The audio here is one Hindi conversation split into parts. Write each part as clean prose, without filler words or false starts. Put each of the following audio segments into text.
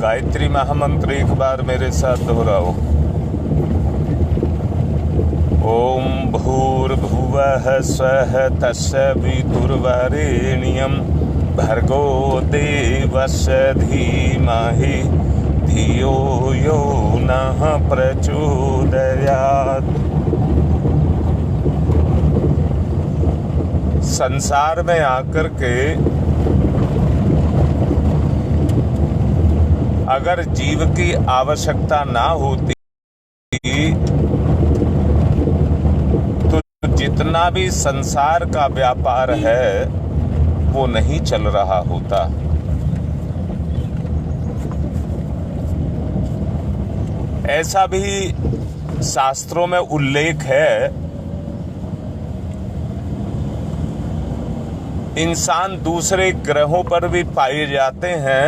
गायत्री महामंत्र एक बार मेरे साथ दोहराओ। ओम भूर्भुवः स्वः तत्सवितुर्वरेण्यं भर्गो देवस्य धीमहि धियो यो नः प्रचोदयात्। संसार में आकर के अगर जीव की आवश्यकता ना होती तो जितना भी संसार का व्यापार है वो नहीं चल रहा होता। ऐसा भी शास्त्रों में उल्लेख है, इंसान दूसरे ग्रहों पर भी पाए जाते हैं,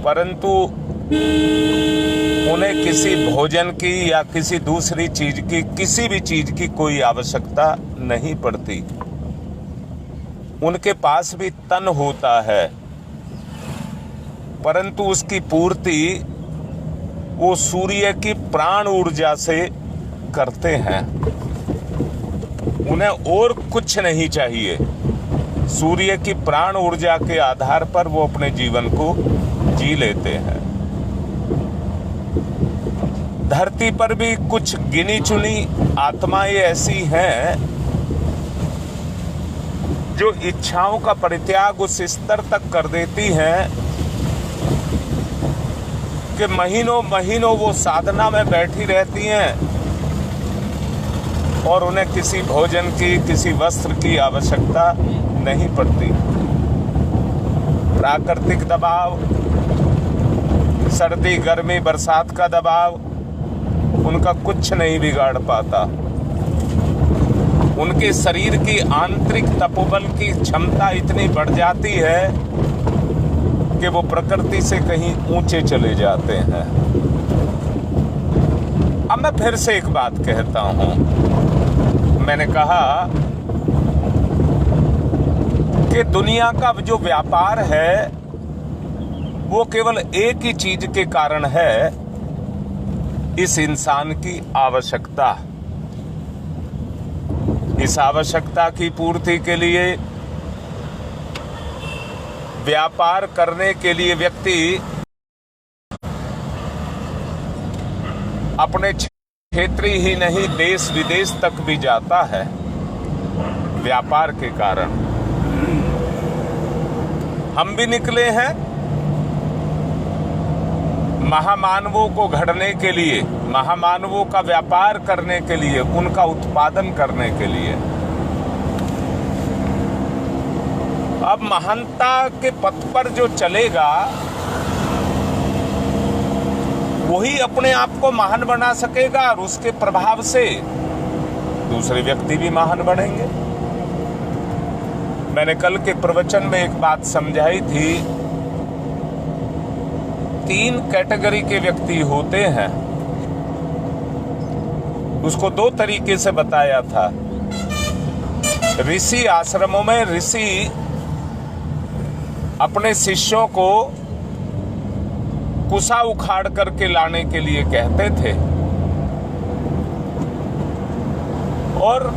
परंतु उन्हें किसी भोजन की या किसी दूसरी चीज की, किसी भी चीज की कोई आवश्यकता नहीं पड़ती। उनके पास भी तन होता है, परंतु उसकी पूर्ति वो सूर्य की प्राण ऊर्जा से करते हैं। उन्हें और कुछ नहीं चाहिए। सूर्य की प्राण ऊर्जा के आधार पर वो अपने जीवन को जी लेते हैं। धरती पर भी कुछ गिनी चुनी आत्माएं ऐसी हैं जो इच्छाओं का परित्याग उस स्तर तक कर देती हैं कि महीनों महीनों वो साधना में बैठी रहती हैं और उन्हें किसी भोजन की, किसी वस्त्र की आवश्यकता नहीं पड़ती। प्राकृतिक दबाव, सर्दी गर्मी बरसात का दबाव उनका कुछ नहीं बिगाड़ पाता। उनके शरीर की आंतरिक तपोबल की क्षमता इतनी बढ़ जाती है कि वो प्रकृति से कहीं ऊंचे चले जाते हैं। अब मैं फिर से एक बात कहता हूं। मैंने कहा कि दुनिया का जो व्यापार है वो केवल एक ही चीज के कारण है, इस इंसान की आवश्यकता। इस आवश्यकता की पूर्ति के लिए, व्यापार करने के लिए व्यक्ति अपने क्षेत्र ही नहीं देश विदेश तक भी जाता है व्यापार के कारण। हम भी निकले हैं महामानवों को घड़ने के लिए, महामानवों का व्यापार करने के लिए, उनका उत्पादन करने के लिए। अब महानता के पथ पर जो चलेगा वही अपने आप को महान बना सकेगा और उसके प्रभाव से दूसरे व्यक्ति भी महान बनेंगे। मैंने कल के प्रवचन में एक बात समझाई थी। 3 कैटेगरी के व्यक्ति होते हैं, उसको 2 तरीके से बताया था। ऋषि आश्रमों में ऋषि अपने शिष्यों को कुसा उखाड़ करके लाने के लिए कहते थे और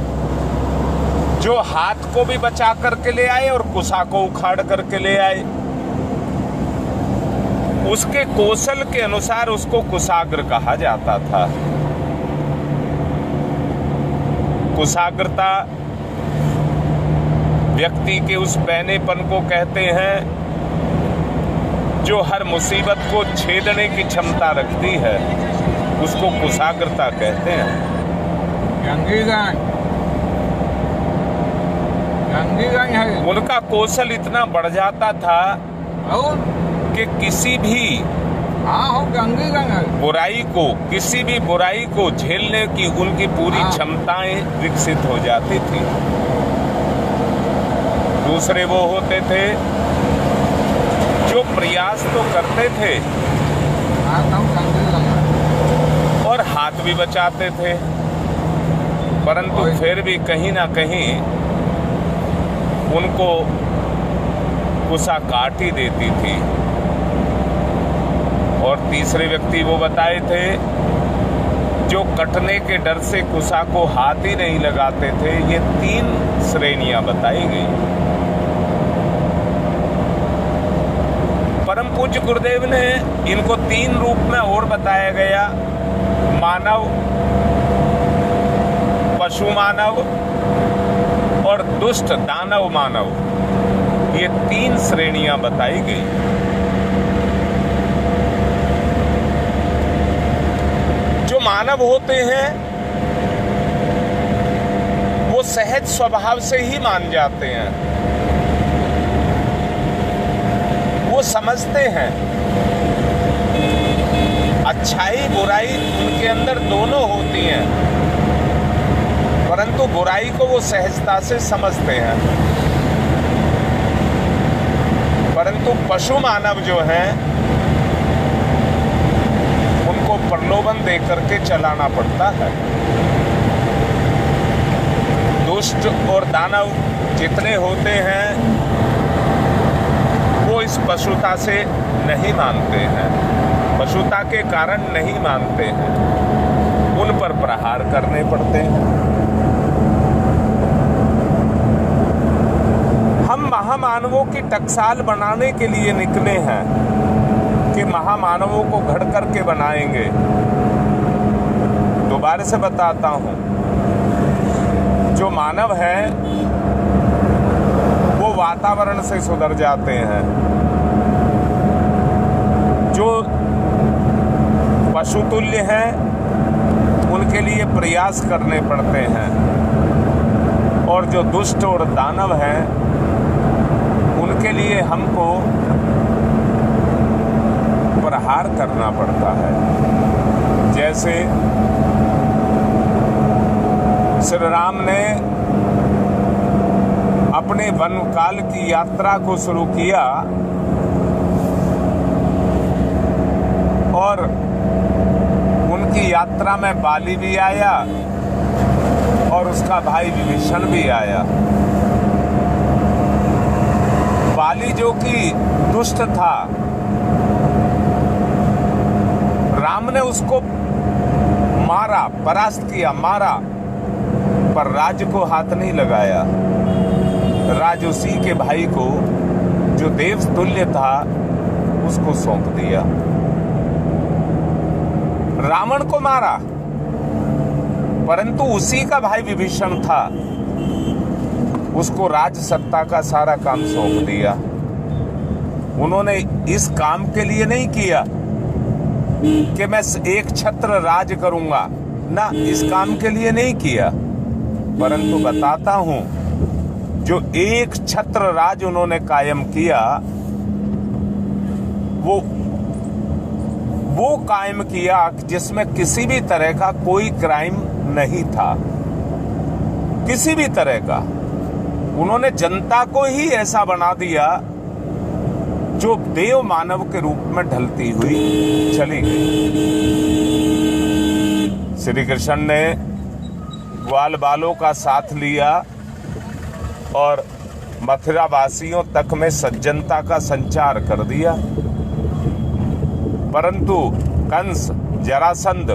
जो हाथ को भी बचा करके ले आए और कुसा को उखाड़ करके ले आए, उसके कौशल के अनुसार उसको कुशाग्र कहा जाता था। कुशाग्रता व्यक्ति के उस पैनेपन को कहते हैं जो हर मुसीबत को छेदने की क्षमता रखती है, उसको कुशाग्रता कहते हैं। उनका कौशल इतना बढ़ जाता था कि किसी भी बुराई को, किसी भी बुराई को झेलने की उनकी पूरी क्षमताएं विकसित हो जाती थी। दूसरे वो होते थे जो प्रयास तो करते थे और हाथ भी बचाते थे, परंतु फिर भी कहीं ना कहीं उनको कुसा काट ही देती थी। और तीसरे व्यक्ति वो बताए थे जो कटने के डर से कुसा को हाथ ही नहीं लगाते थे। ये 3 श्रेणियां बताई गई। परम पूज्य गुरुदेव ने इनको 3 रूप में और बताया गया, मानव, पशु मानव और दुष्ट दानव मानव। ये 3 श्रेणियां बताई गई। जो मानव होते हैं वो सहज स्वभाव से ही मान जाते हैं, वो समझते हैं अच्छाई बुराई उनके अंदर दोनों होती हैं, परंतु बुराई को वो सहजता से समझते हैं। परंतु पशु मानव जो हैं उनको प्रलोभन देकर के चलाना पड़ता है। दुष्ट और दानव जितने होते हैं वो इस पशुता से नहीं मानते हैं, पशुता के कारण नहीं मानते हैं, उन पर प्रहार करने पड़ते हैं। हम महामानवों की टकसाल बनाने के लिए निकले हैं कि महामानवों को घड़ करके बनाएंगे। दोबारा से बताता हूं, जो मानव हैं वो वातावरण से सुधर जाते हैं, जो पशुतुल्य हैं उनके लिए प्रयास करने पड़ते हैं, और जो दुष्ट और दानव हैं उनके लिए हमको प्रहार करना पड़ता है। जैसे श्री राम ने अपने वन काल की यात्रा को शुरू किया और उनकी यात्रा में बाली भी आया और उसका भाई विभीषण भी आया। बाली जो कि दुष्ट था, राम ने उसको मारा, परास्त किया, मारा, पर राज को हाथ नहीं लगाया। राज उसी के भाई को जो देव तुल्य था उसको सौंप दिया। रावण को मारा, परंतु उसी का भाई विभीषण था, उसको राज सत्ता का सारा काम सौंप दिया। उन्होंने इस काम के लिए नहीं किया कि मैं एक छत्र राज करूंगा, ना, इस काम के लिए नहीं किया। परंतु बताता हूं, जो एक छत्र राज उन्होंने कायम किया वो कायम किया जिसमें किसी भी तरह का कोई क्राइम नहीं था, किसी भी तरह का। उन्होंने जनता को ही ऐसा बना दिया जो देव मानव के रूप में ढलती हुई चली गई। श्री कृष्ण ने ग्वाल बालों का साथ लिया और मथुरा वासियों तक में सज्जनता का संचार कर दिया, परंतु कंस, जरासंध,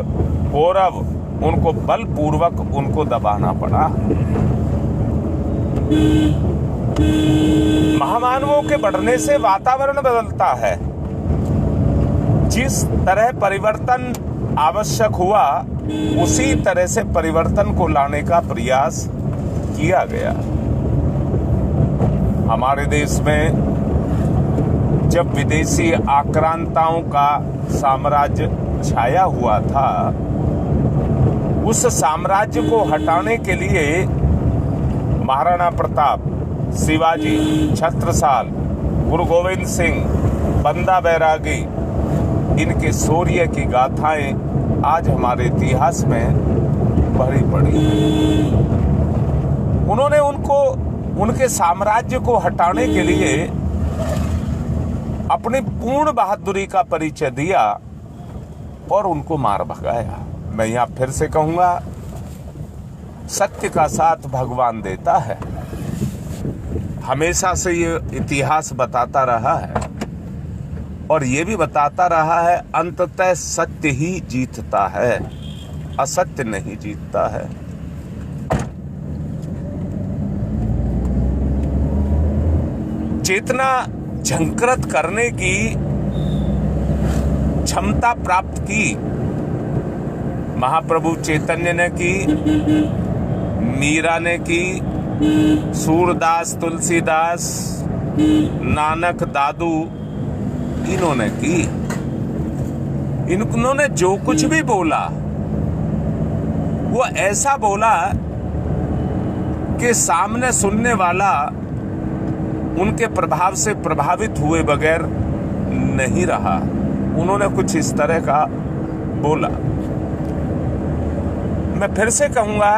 कौरव, उनको बलपूर्वक उनको दबाना पड़ा। महामानवों के बढ़ने से वातावरण बदलता है। जिस तरह परिवर्तन आवश्यक हुआ उसी तरह से परिवर्तन को लाने का प्रयास किया गया। हमारे देश में जब विदेशी आक्रांताओं का साम्राज्य छाया हुआ था, उस साम्राज्य को हटाने के लिए महाराणा प्रताप, शिवाजी, छत्रसाल, गुरु गोविंद सिंह, बंदा बैरागी, इनके शौर्य की गाथाएं आज हमारे इतिहास में भरी पड़ी हैं। उन्होंने उनके साम्राज्य को हटाने के लिए अपनी पूर्ण बहादुरी का परिचय दिया और उनको मार भगाया। मैं यहां फिर से कहूंगा, सत्य का साथ भगवान देता है। हमेशा से ये इतिहास बताता रहा है और ये भी बताता रहा है, अंततः सत्य ही जीतता है, असत्य नहीं जीतता है। चेतना झंकृत करने की क्षमता प्राप्त की महाप्रभु चैतन्य ने की, मीरा ने की, सूरदास, तुलसीदास, नानक, दादू, इन्होंने की। इन्होंने जो कुछ भी बोला वो ऐसा बोला कि सामने सुनने वाला उनके प्रभाव से प्रभावित हुए बगैर नहीं रहा। उन्होंने कुछ इस तरह का बोला। मैं फिर से कहूंगा,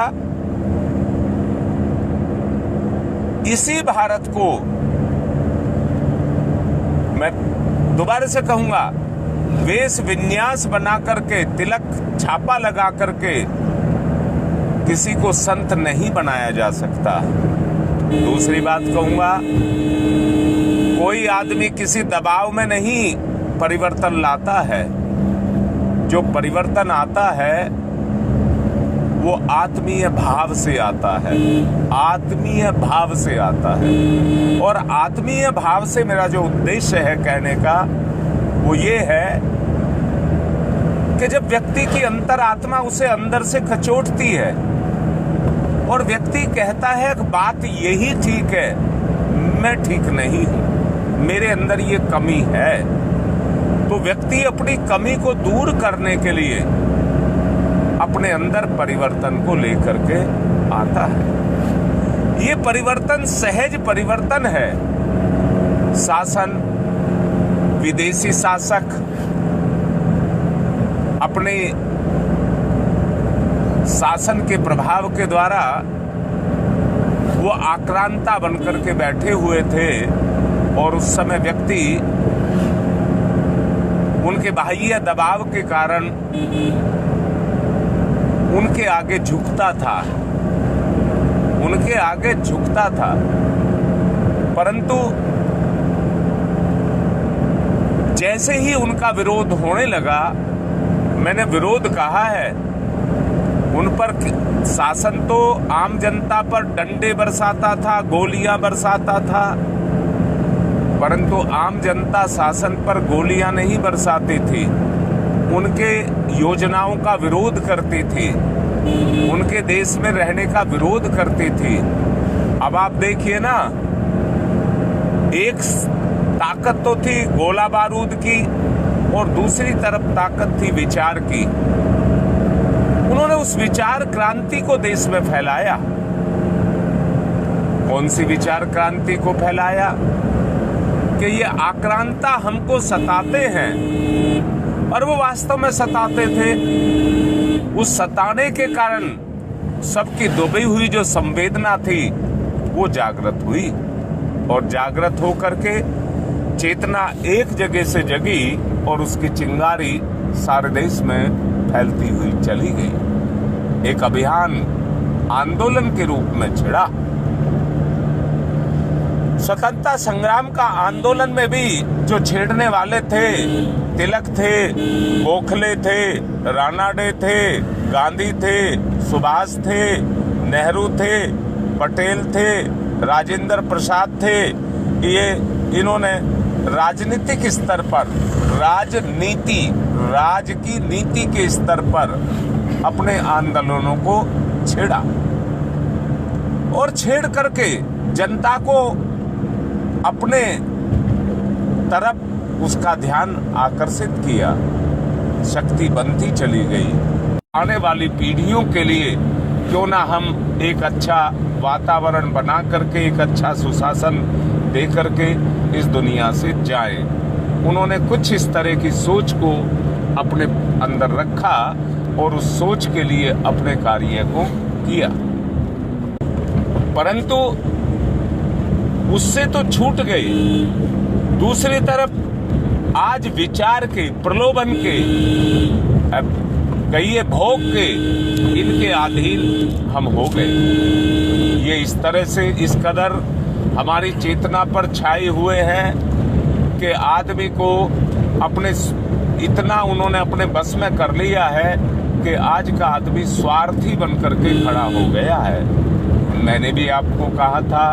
इसी भारत को, मैं दोबारा से कहूंगा, वेश विन्यास बना करके, तिलक छापा लगा करके किसी को संत नहीं बनाया जा सकता। दूसरी बात कहूंगा, कोई आदमी किसी दबाव में नहीं परिवर्तन लाता है। जो परिवर्तन आता है वो आत्मीय भाव से आता है, आत्मीय भाव से आता है। और आत्मीय भाव से मेरा जो उद्देश्य है कहने का वो ये है कि जब व्यक्ति की अंतरात्मा उसे अंदर से खचोटती है और व्यक्ति कहता है कि बात यही ठीक है, मैं ठीक नहीं हूं, मेरे अंदर ये कमी है, तो व्यक्ति अपनी कमी को दूर करने के लिए अपने अंदर परिवर्तन को लेकर के आता है। ये परिवर्तन सहज परिवर्तन है। शासन, विदेशी शासक अपने शासन के प्रभाव के द्वारा वो आक्रांता बनकर के बैठे हुए थे और उस समय व्यक्ति उनके बाह्य दबाव के कारण उनके आगे झुकता था, उनके आगे झुकता था। परंतु जैसे ही उनका विरोध होने लगा, मैंने विरोध कहा है, उन पर शासन तो आम जनता पर डंडे बरसाता था, गोलियां बरसाता था, परंतु आम जनता शासन पर गोलियां नहीं बरसाती थी, उनके योजनाओं का विरोध करती थी, उनके देश में रहने का विरोध करती थी। अब आप देखिए ना, एक ताकत तो थी गोला बारूद की और दूसरी तरफ ताकत थी विचार की। उन्होंने उस विचार क्रांति को देश में फैलाया। कौन सी विचार क्रांति को फैलाया? कि ये आक्रांता हमको सताते हैं, और वो वास्तव में सताते थे। उस सताने के कारण सबकी दबी हुई जो संवेदना थी वो जागृत हुई, और जागृत होकर के चेतना एक जगह से जगी और उसकी चिंगारी सारे देश में फैलती हुई चली गई। एक अभियान, आंदोलन के रूप में छिड़ा। स्वतंत्रता संग्राम का आंदोलन में भी जो छेड़ने वाले थे, तिलक थे, गोखले थे, रानाडे थे, गांधी थे, सुभाष थे, नेहरू थे, पटेल थे, राजेंद्र प्रसाद थे। ये इन्होंने राजनीतिक स्तर पर, राजनीति, राज की नीति के स्तर पर अपने आंदोलनों को छेड़ा और छेड़ करके जनता को अपने तरफ उसका ध्यान आकर्षित किया। शक्ति बनती चली गई। आने वाली पीढ़ियों के लिए क्यों ना हम एक अच्छा वातावरण बना करके, एक अच्छा सुशासन दे करके इस दुनिया से जाएं। उन्होंने कुछ इस तरह की सोच को अपने अंदर रखा और उस सोच के लिए अपने कार्य को किया, परंतु उससे तो छूट गए। दूसरी तरफ आज विचार के, प्रलोभन के, कहिए भोग के, इनके अधीन हम हो गए। ये इस तरह से इस कदर हमारी चेतना पर छाए हुए हैं कि आदमी को अपने इतना उन्होंने अपने बस में कर लिया है कि आज का आदमी स्वार्थी बनकर के खड़ा हो गया है। मैंने भी आपको कहा था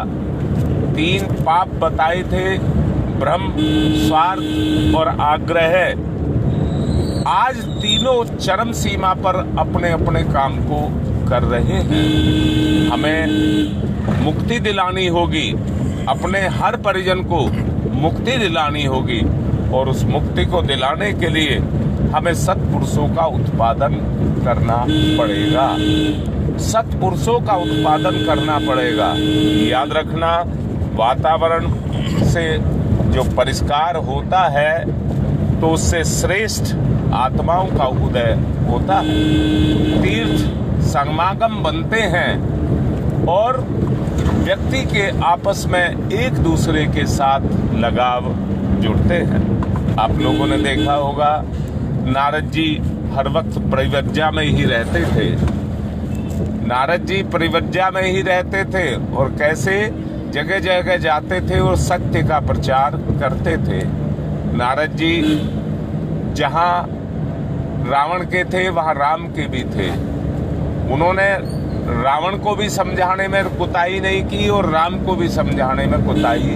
3 पाप बताए थे, भ्रम, स्वार्थ और आग्रह। आज तीनों चरम सीमा पर अपने अपने काम को कर रहे हैं। हमें मुक्ति दिलानी होगी, अपने हर परिजन को मुक्ति दिलानी होगी और उस मुक्ति को दिलाने के लिए हमें सत्पुरुषों का उत्पादन करना पड़ेगा। सत्पुरुषों का उत्पादन करना पड़ेगा। याद रखना, वातावरण से जो परिष्कार होता है तो उससे श्रेष्ठ आत्माओं का उदय होता है। तीर्थ समागम बनते हैं और व्यक्ति के आपस में एक दूसरे के साथ लगाव जुड़ते हैं। आप लोगों ने देखा होगा नारद जी हर वक्त परिव्रज्या में ही रहते थे। नारद जी परिव्रज्या में ही रहते थे और कैसे जगह जगह जाते थे और सत्य का प्रचार करते थे। नारद जी जहां रावण के थे वहां राम के भी थे। उन्होंने रावण को भी समझाने में कुताही नहीं की और राम को भी समझाने में कुताही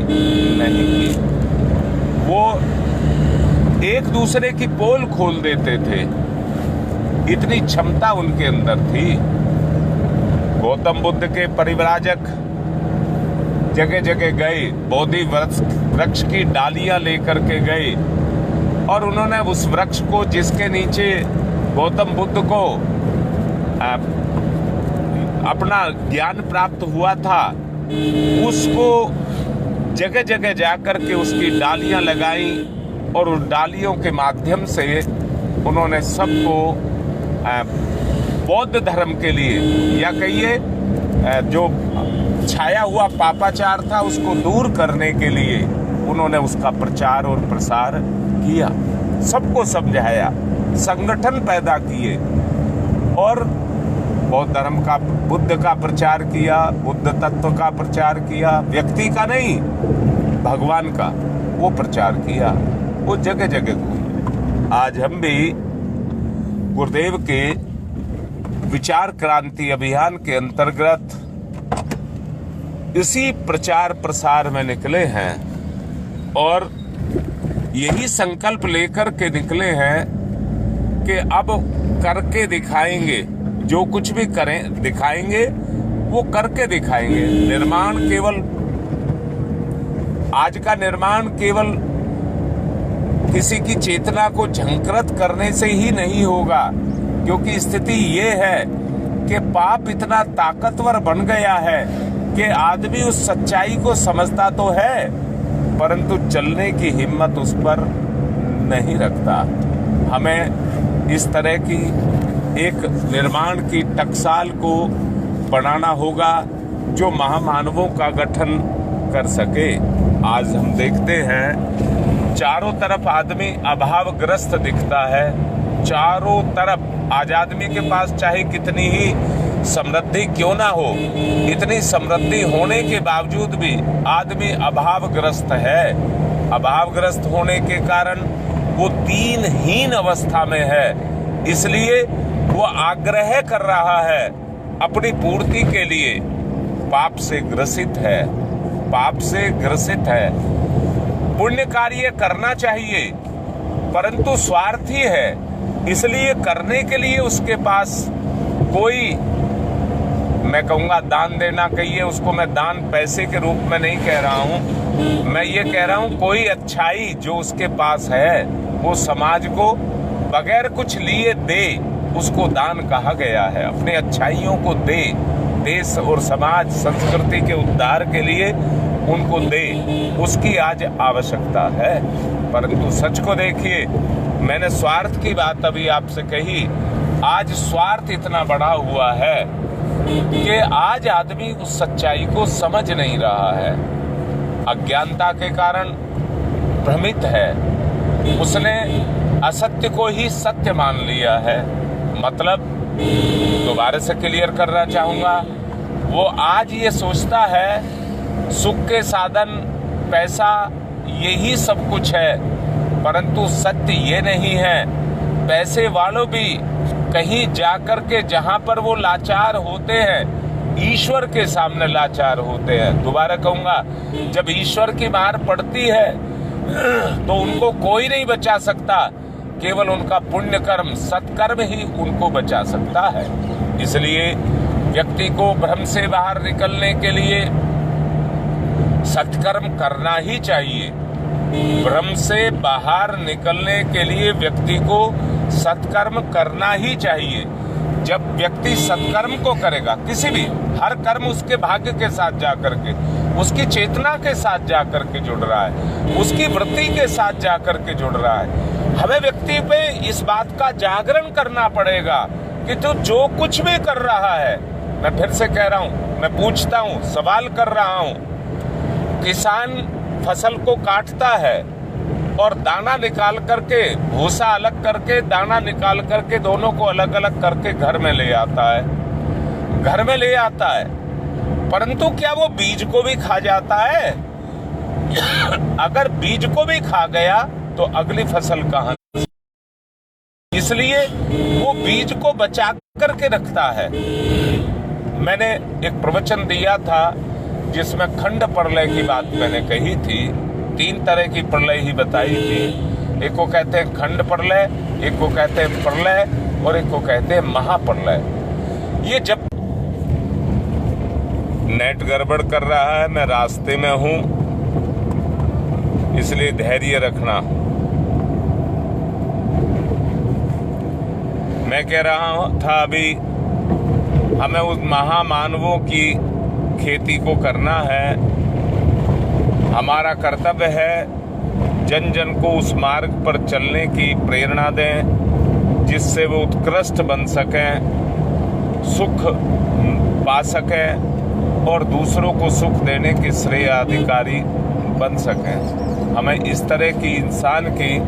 नहीं की। वो एक दूसरे की पोल खोल देते थे, इतनी क्षमता उनके अंदर थी। गौतम बुद्ध के परिव्राजक जगह जगह गए, बोधि वृक्ष की डालियां लेकर के गए और उन्होंने उस वृक्ष को जिसके नीचे गौतम बुद्ध को अपना ज्ञान प्राप्त हुआ था, उसको जगह जगह जाकर के उसकी डालियां लगाई और उन डालियों के माध्यम से उन्होंने सबको बौद्ध धर्म के लिए, या कहिए जो छाया हुआ पापाचार था उसको दूर करने के लिए उन्होंने उसका प्रचार और प्रसार किया, सबको समझाया, संगठन पैदा किए और बौद्ध धर्म का, बुद्ध का प्रचार किया, बुद्ध तत्व का प्रचार किया, व्यक्ति का नहीं भगवान का वो प्रचार किया। वो जगह जगह घूमे। आज हम भी गुरुदेव के विचार क्रांति अभियान के अंतर्गत इसी प्रचार प्रसार में निकले हैं और यही संकल्प लेकर के निकले हैं कि अब करके दिखाएंगे, जो कुछ भी करें दिखाएंगे, वो करके दिखाएंगे। निर्माण केवल, आज का निर्माण केवल किसी की चेतना को झंकृत करने से ही नहीं होगा, क्योंकि स्थिति ये है कि पाप इतना ताकतवर बन गया है कि आदमी उस सच्चाई को समझता तो है परंतु चलने की हिम्मत उस पर नहीं रखता। हमें इस तरह की एक निर्माण की टकसाल को बनाना होगा जो महामानवों का गठन कर सके। आज हम देखते हैं चारों तरफ आदमी अभावग्रस्त दिखता है, चारों तरफ। आज आदमी के पास चाहे कितनी ही समृद्धि क्यों ना हो, इतनी समृद्धि होने के बावजूद भी आदमी अभावग्रस्त है। अभावग्रस्त होने के कारण वो दीनहीन अवस्था में है, इसलिए वो आग्रह कर रहा है अपनी पूर्ति के लिए। पाप से ग्रसित है, पाप से ग्रसित है। पुण्य कार्य करना चाहिए परंतु स्वार्थी है, इसलिए करने के लिए उसके पास कोई, मैं कहूँगा दान देना कहिए उसको, मैं दान पैसे के रूप में नहीं कह रहा हूँ, मैं ये कह रहा हूँ कोई अच्छाई जो उसके पास है वो समाज को बगैर कुछ लिए दे, उसको दान कहा गया है। अपने अच्छाइयों को दे, देश और समाज संस्कृति के उद्धार के लिए उनको दे, उसकी आज आवश्यकता है। परंतु सच को देखिए, मैंने स्वार्थ की बात अभी आपसे कही, आज स्वार्थ इतना बढ़ा हुआ है कि आज आदमी उस सच्चाई को समझ नहीं रहा है, अज्ञानता के कारण भ्रमित है, उसने असत्य को ही सत्य मान लिया है। मतलब दोबारा से क्लियर करना चाहूंगा, वो आज ये सोचता है सुख के साधन पैसा यही सब कुछ है, परंतु सत्य ये नहीं है। पैसे वालों भी कहीं जाकर के जहां पर वो लाचार होते हैं, ईश्वर के सामने लाचार होते हैं। दोबारा कहूंगा, जब ईश्वर की मार पड़ती है तो उनको कोई नहीं बचा सकता, केवल उनका पुण्य कर्म, सत्कर्म ही उनको बचा सकता है। इसलिए व्यक्ति को भ्रम से बाहर निकलने के लिए सत्कर्म करना ही चाहिए। भ्रम से बाहर निकलने के लिए व्यक्ति को सत्कर्म करना ही चाहिए। जब व्यक्ति सत्कर्म को करेगा, किसी भी हर कर्म उसके भाग्य के साथ जाकर के, उसकी चेतना के साथ जाकर के जुड़ रहा है, उसकी वृत्ति के साथ जाकर के जुड़ रहा है। हमें व्यक्ति पे इस बात का जागरण करना पड़ेगा कि तू जो कुछ भी कर रहा है, मैं फिर से कह रहा हूं, मैं पूछता हूं, सवाल कर रहा हूं, किसान फसल को काटता है और दाना निकाल करके, भूसा अलग करके, दाना निकाल करके दोनों को अलग अलग करके घर में ले आता है, घर में ले आता है, परंतु क्या वो बीज को भी खा जाता है? अगर बीज को भी खा गया तो अगली फसल कहां? इसलिए वो बीज को बचा करके रखता है। मैंने एक प्रवचन दिया था जिसमें खंड प्रलय की बात मैंने कही थी। 3 तरह की प्रलय ही बताई थी। एक को कहते हैं खंड प्रलय, एक को कहते हैं प्रलय और एक को कहते हैं महाप्रलय। ये जब नेट गड़बड़ कर रहा है, मैं रास्ते में हूं, इसलिए धैर्य रखना। मैं कह रहा था अभी हमें उस महामानवों की खेती को करना है। हमारा कर्तव्य है जन जन को उस मार्ग पर चलने की प्रेरणा दें जिससे वो उत्कृष्ट बन सकें, सुख पा सकें और दूसरों को सुख देने के श्रेय अधिकारी बन सकें। हमें इस तरह की इंसान की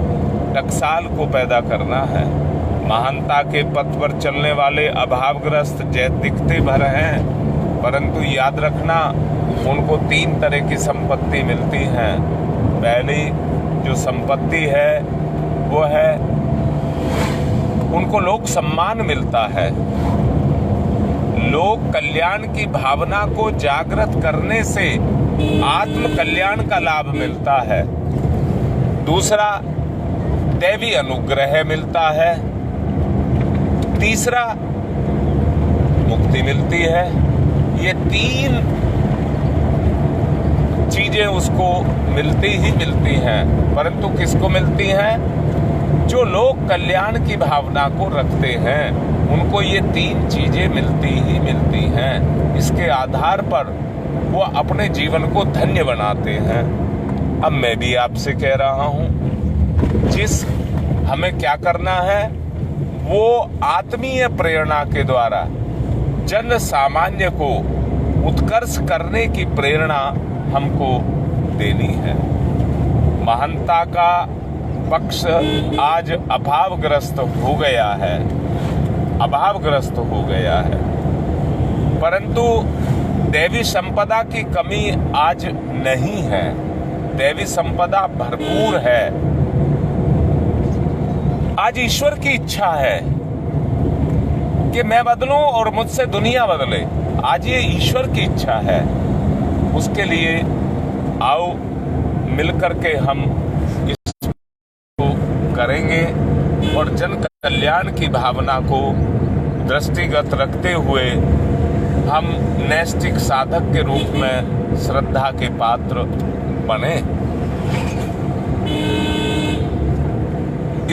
टकसाल को पैदा करना है। महानता के पथ पर चलने वाले अभावग्रस्त दिखते भर हैं, परंतु याद रखना उनको 3 तरह की संपत्ति मिलती है। पहली जो संपत्ति है वो है उनको लोक सम्मान मिलता है, लोक कल्याण की भावना को जागृत करने से आत्म कल्याण का लाभ मिलता है। दूसरा दैवी अनुग्रह मिलता है। तीसरा मुक्ति मिलती है। ये 3 चीजें उसको मिलती ही मिलती हैं, परंतु किसको मिलती हैं? जो लोक कल्याण की भावना को रखते हैं उनको ये 3 चीजें मिलती ही मिलती हैं। इसके आधार पर वो अपने जीवन को धन्य बनाते हैं। अब मैं भी आपसे कह रहा हूं, हमें क्या करना है, वो आत्मीय प्रेरणा के द्वारा जन सामान्य को उत्कर्ष करने की प्रेरणा हमको देनी है। महानता का पक्ष आज अभावग्रस्त हो गया है, अभावग्रस्त हो गया है, परंतु दैवी संपदा की कमी आज नहीं है। दैवी संपदा भरपूर है। आज ईश्वर की इच्छा है कि मैं बदलूं और मुझसे दुनिया बदले। आज ये ईश्वर की इच्छा है। उसके लिए आओ मिलकर के हम इसको करेंगे और जन कल्याण की भावना को दृष्टिगत रखते हुए हम नैतिक साधक के रूप में श्रद्धा के पात्र बने।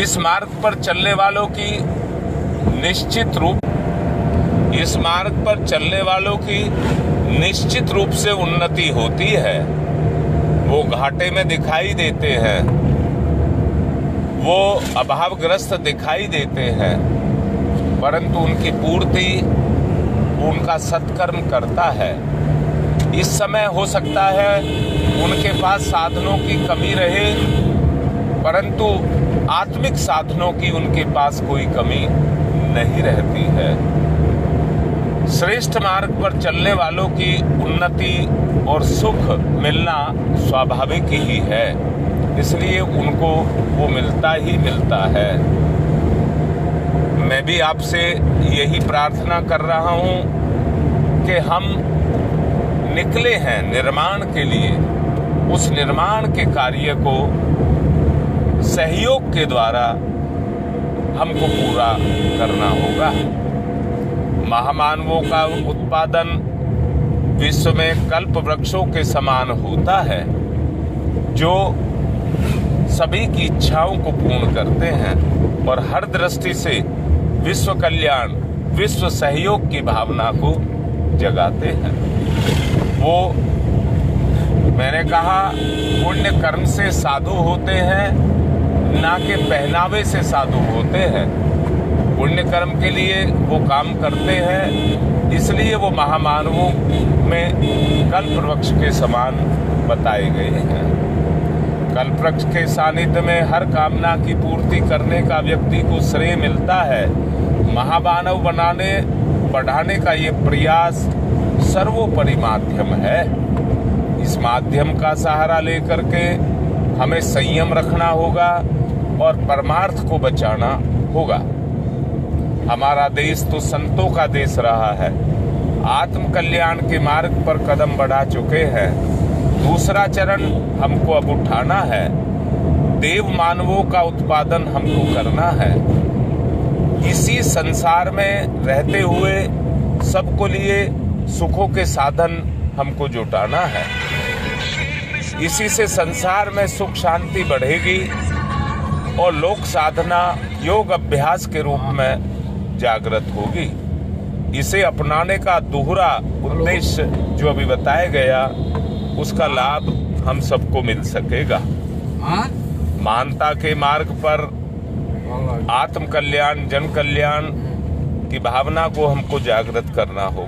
इस मार्ग पर चलने वालों की निश्चित रूप से उन्नति होती है। वो घाटे में दिखाई देते हैं, वो अभावग्रस्त दिखाई देते हैं, परंतु उनकी पूर्ति उनका सत्कर्म करता है। इस समय हो सकता है उनके पास साधनों की कमी रहे, परंतु आत्मिक साधनों की उनके पास कोई कमी नहीं रहती है। श्रेष्ठ मार्ग पर चलने वालों की उन्नति और सुख मिलना स्वाभाविक ही है, इसलिए उनको वो मिलता ही मिलता है। मैं भी आपसे यही प्रार्थना कर रहा हूं कि हम निकले हैं निर्माण के लिए, उस निर्माण के कार्य को सहयोग के द्वारा हमको पूरा करना होगा। महामानवों का उत्पादन विश्व में कल्प वृक्षों के समान होता है, जो सभी की इच्छाओं को पूर्ण करते हैं और हर दृष्टि से विश्व कल्याण, विश्व सहयोग की भावना को जगाते हैं। वो मैंने कहा पुण्य कर्म से साधु होते हैं, ना कि पहनावे से साधु होते हैं। पुण्य कर्म के लिए वो काम करते हैं, इसलिए वो महामानवों में कल्प वृक्ष के समान बताए गए हैं। कल्प वृक्ष के सानिध्य में हर कामना की पूर्ति करने का व्यक्ति को श्रेय मिलता है। महामानव बढ़ाने का ये प्रयास सर्वोपरि माध्यम है। इस माध्यम का सहारा लेकर के हमें संयम रखना होगा और परमार्थ को बचाना होगा। हमारा देश तो संतों का देश रहा है, आत्म कल्याण के मार्ग पर कदम बढ़ा चुके हैं। दूसरा चरण हमको अब उठाना है, देव मानवों का उत्पादन हमको करना है। इसी संसार में रहते हुए सबको लिए सुखों के साधन हमको जुटाना है। इसी से संसार में सुख शांति बढ़ेगी और लोक साधना योग अभ्यास के रूप में जागृत होगी। इसे अपनाने का दोहरा उद्देश्य जो अभी बताया गया, उसका लाभ हम सबको मिल सकेगा। महानता के मार्ग पर आत्म कल्याण, जन कल्याण की भावना को हमको जागृत करना होगा।